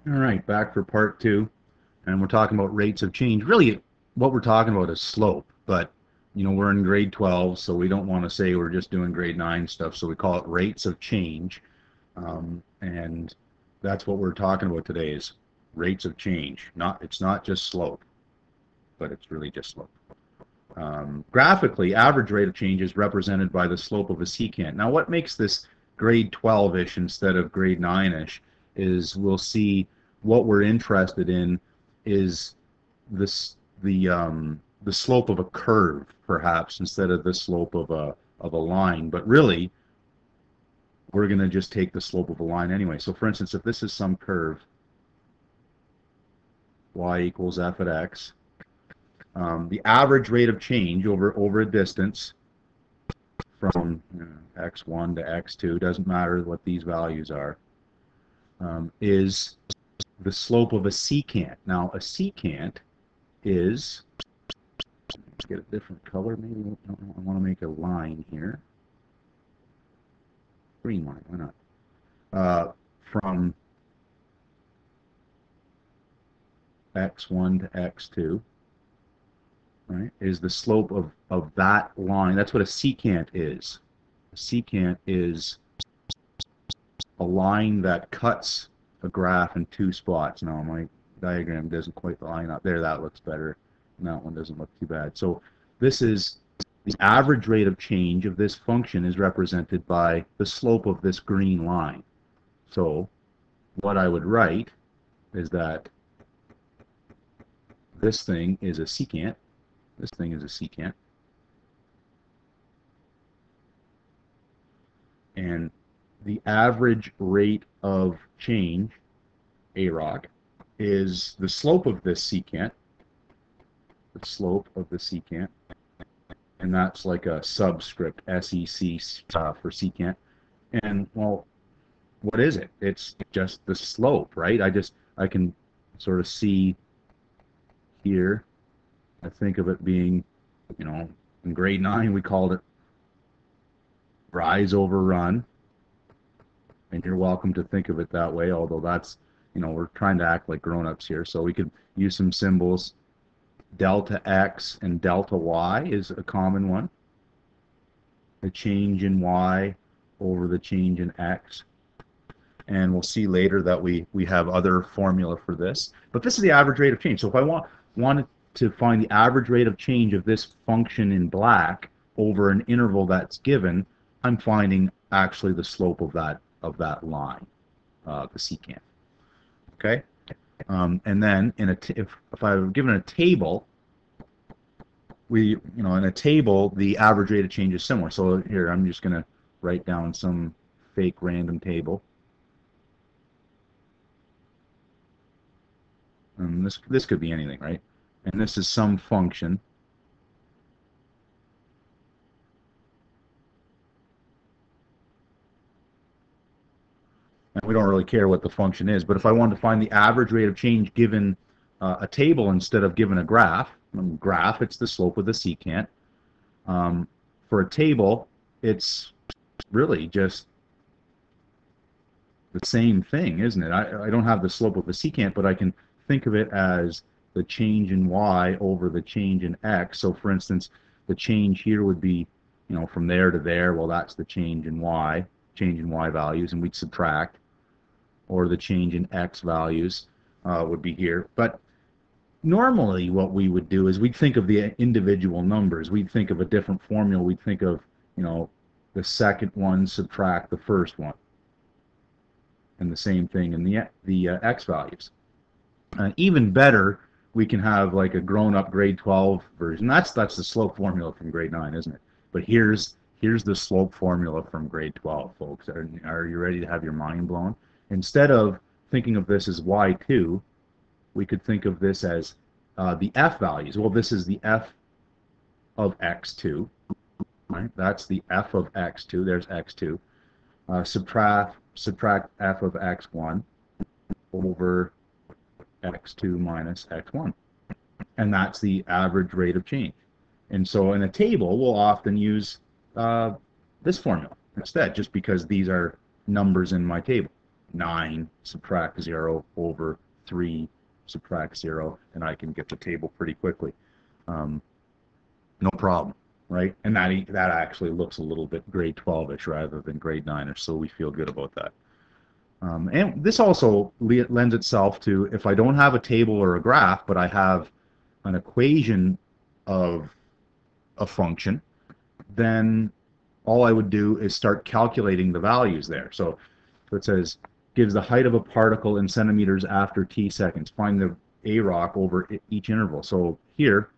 All right, back for part two, and we're talking about rates of change. Really, what we're talking about is slope, but we're in grade 12, so we don't want to say we're just doing grade 9 stuff, so we call it rates of change, and that's what we're talking about today is rates of change. It's not just slope, but it's really just slope. Graphically, average rate of change is represented by the slope of a secant. Now, what makes this grade 12-ish instead of grade 9-ish is we'll see what we're interested in is this the slope of a curve, perhaps, instead of the slope of a line. But really, we're going to just take the slope of a line anyway. So, for instance, if this is some curve, y equals f at x, the average rate of change over a distance from x1 to x2, doesn't matter what these values are, is the slope of a secant. Now, a secant is, let's get a different color, maybe I want to make a line here. Green line, why not? From x1 to x2, right, is the slope of that line. That's what a secant is. A secant is a line that cuts a graph in two spots. Now, my diagram doesn't quite line up. There, that looks better. And that one doesn't look too bad. So this is the average rate of change of this function is represented by the slope of this green line. So what I would write is that this thing is a secant. This thing is a secant. And the average rate of change, AROC, is the slope of this secant, the slope of the secant, and that's like a subscript, SEC for secant. And, well, what is it? It's just the slope, right? I can sort of see here, I think of it being, in grade 9 we called it rise over run, and you're welcome to think of it that way, although that's, we're trying to act like grown-ups here, so we could use some symbols. Delta x and delta y is a common one. The change in y over the change in x. And we'll see later that we have other formula for this. But this is the average rate of change. So if I wanted to find the average rate of change of this function in black over an interval that's given, I'm finding actually the slope of that line, the secant. Okay, and then if I were given a table, in a table the average rate of change is similar. So here I'm just going to write down some fake random table. And this could be anything, right? And this is some function. And we don't really care what the function is, but if I wanted to find the average rate of change given a table instead of given a graph, it's the slope of the secant. For a table, it's really just the same thing, isn't it? I don't have the slope of the secant, but I can think of it as the change in y over the change in x. So for instance, the change here would be, from there to there. Well, that's the change in y values, and we'd subtract. Or the change in x values would be here. But normally what we would do is we'd think of the individual numbers. We'd think of a different formula. We'd think of, the second one subtract the first one. And the same thing in the x values. Even better, we can have like a grown-up grade 12 version. That's the slope formula from grade 9, isn't it? But here's the slope formula from grade 12, folks. Are you ready to have your mind blown? Instead of thinking of this as y2, we could think of this as the f values. Well, this is the f of x2, right? That's the f of x2. There's x2. Subtract f of x1 over x2 minus x1. And that's the average rate of change. And so in a table, we'll often use this formula instead, just because these are numbers in my table. 9 subtract 0 over 3 subtract 0, and I can get the table pretty quickly. No problem, right? And that actually looks a little bit grade 12-ish rather than grade 9-ish, so we feel good about that. And this also lends itself to, if I don't have a table or a graph, but I have an equation of a function, then all I would do is start calculating the values there. So it says, gives the height of a particle in centimeters after t seconds. Find the AROC over each interval. So here,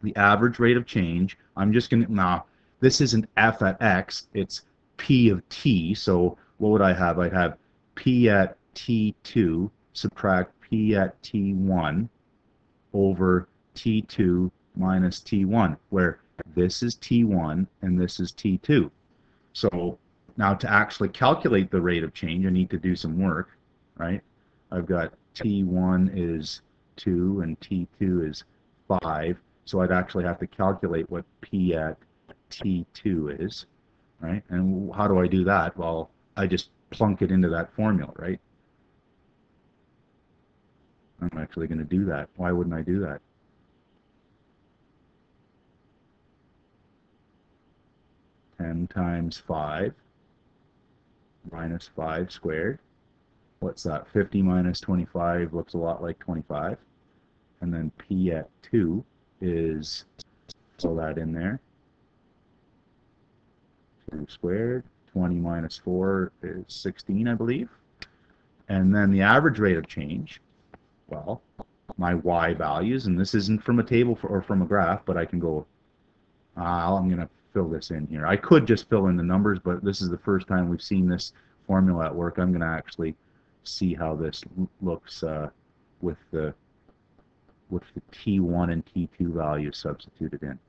the average rate of change, I'm just going to, now, this isn't f at x, it's p of t. So what would I have? I'd have p at t2 subtract p at t1 over t2 minus t1, where this is t1 and this is t2. So now to actually calculate the rate of change, I need to do some work, right? I've got t1 is 2 and t2 is 5. So I'd actually have to calculate what p at t2 is, right? And how do I do that? Well, I just plunk it into that formula, right? I'm actually going to do that. Why wouldn't I do that? Ten times 5 minus 5 squared. What's that? 50 minus 25 looks a lot like 25. And then p at 2 is, throw that in there, 2 squared. 20 minus 4 is 16, I believe. And then the average rate of change, well, my y values, and this isn't from a table or from a graph, but I can go, I'm going to fill this in here. I could just fill in the numbers, but this is the first time we've seen this formula at work. I'm going to actually see how this looks with the T1 and T2 values substituted in.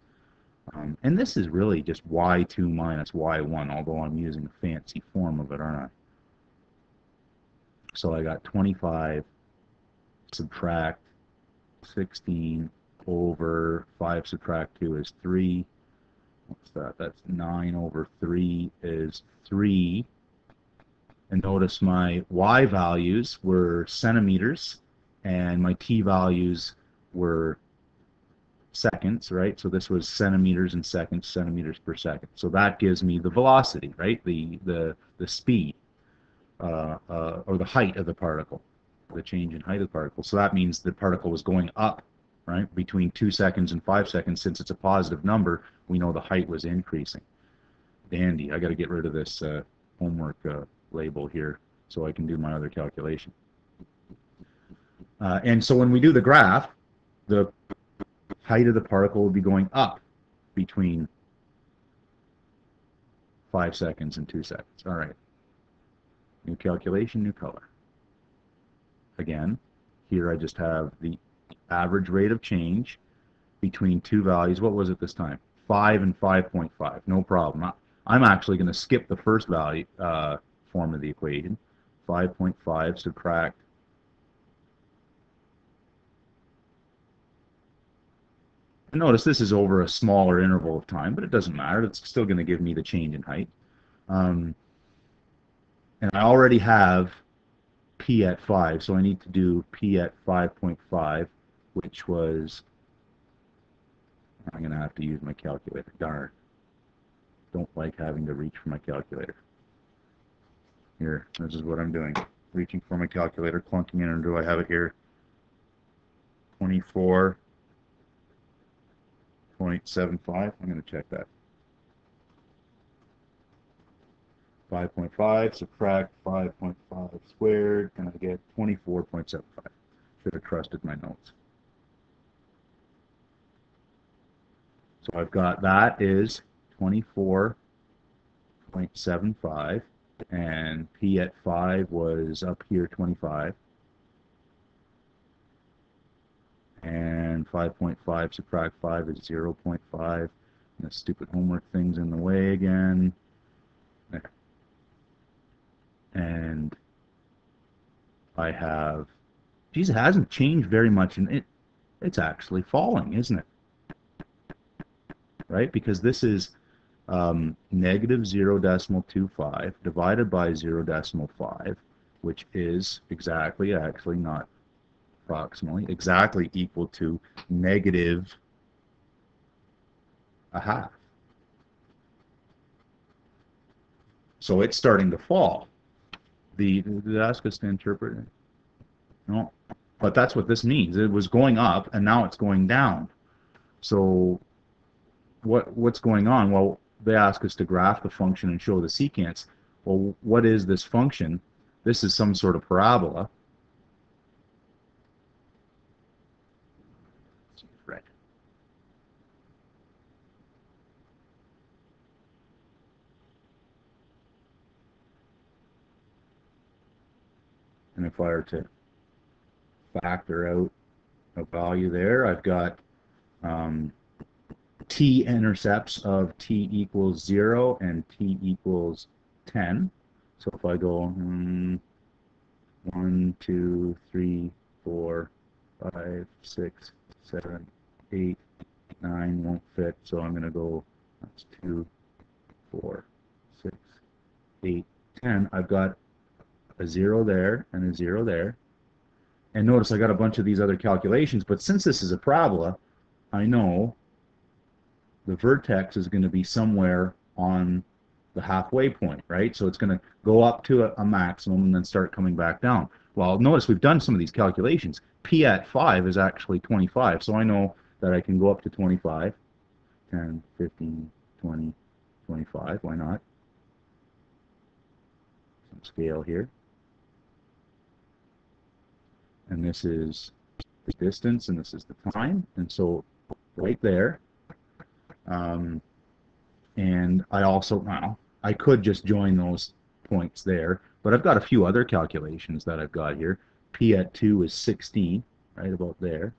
And this is really just y2 minus y1, although I'm using a fancy form of it, aren't I? So I got 25 subtract 16 over 5 subtract 2 is 3. What's that? That's 9 over 3 is 3. And notice my y values were centimeters, and my t values were seconds, right? So this was centimeters and seconds, centimeters per second. So that gives me the velocity, right? The speed, or the height of the particle, the change in height of the particle. So that means the particle was going up, right? Between 2 seconds and 5 seconds, since it's a positive number, we know the height was increasing. Dandy. I got to get rid of this homework label here so I can do my other calculation. And so when we do the graph, the height of the particle will be going up between 5 seconds and 2 seconds. All right. New calculation, new color. Again, here I just have the average rate of change between two values. What was it this time? 5 and 5.5. No problem. I'm actually going to skip the first value form of the equation. 5.5 subtract notice this is over a smaller interval of time, but it doesn't matter. It's still going to give me the change in height. And I already have p at 5, so I need to do p at 5.5, which was, I'm going to have to use my calculator. Darn. Don't like having to reach for my calculator. Here, this is what I'm doing. Reaching for my calculator, clunking in, and do I have it here? 24.75. I'm going to check that. 5.5 subtract 5.5 squared, and I get 24.75. Should have trusted my notes. So I've got that is 24.75, and p at 5 was up here 25. And 5.5 subtract 5 is 0.5. And the stupid homework thing's in the way again. There. And I have, geez, it hasn't changed very much, and it's actually falling, isn't it? Right? Because this is negative 0.25 divided by 0.5, which is exactly, actually not approximately, exactly equal to negative a half. So it's starting to fall. Did it ask us to interpret it? No. But that's what this means. It was going up, and now it's going down. So what's going on? Well, they ask us to graph the function and show the secants. Well, what is this function? This is some sort of parabola. Right. And if I were to factor out a value there, I've got t-intercepts of t equals 0 and t equals 10. So if I go 1, 2, 3, 4, 5, 6, 7, 8, 9 won't fit, so I'm going to go, that's 2, 4, 6, 8, 10. I've got a 0 there and a 0 there. And notice I got a bunch of these other calculations, but since this is a parabola, I know the vertex is going to be somewhere on the halfway point, right? So it's going to go up to a maximum and then start coming back down. Well, notice we've done some of these calculations. P at 5 is actually 25, so I know that I can go up to 25, 10, 15, 20, 25, why not? Some scale here. And this is the distance, and this is the time, and so right there. And I also, well, I could just join those points there, but I've got a few other calculations that I've got here. P at 2 is 16, right about there.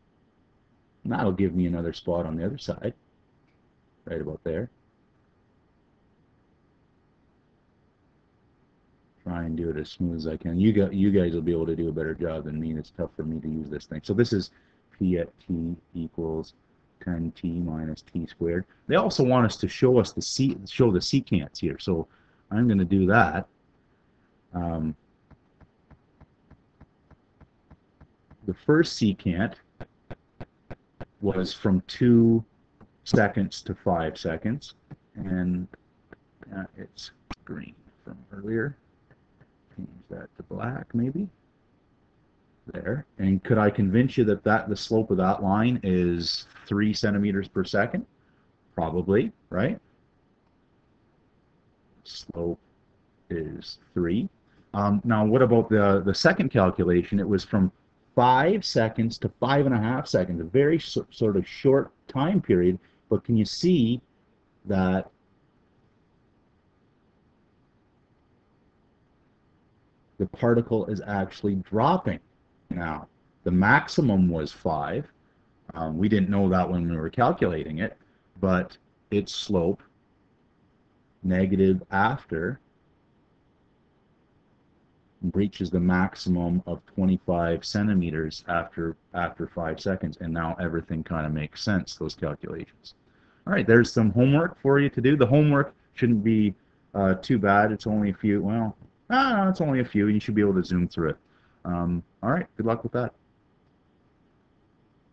And that'll give me another spot on the other side, right about there. Try and do it as smooth as I can. You guys will be able to do a better job than me. It's tough for me to use this thing. So this is P at t equals 10t minus t squared. They also want us to show the secants here, so I'm going to do that. The first secant was from 2 seconds to 5 seconds, and it's green from earlier. Change that to black, maybe. There. And could I convince you that the slope of that line is 3 centimeters per second? Probably, right? Slope is 3. Now, what about the second calculation? It was from 5 seconds to 5.5 seconds, a very sort of short time period. But can you see that the particle is actually dropping now? The maximum was 5. We didn't know that when we were calculating it, but its slope, negative after, reaches the maximum of 25 centimeters after 5 seconds, and now everything kind of makes sense, those calculations. All right, there's some homework for you to do. The homework shouldn't be too bad. It's only a few, well, it's only a few. You should be able to zoom through it. All right, good luck with that.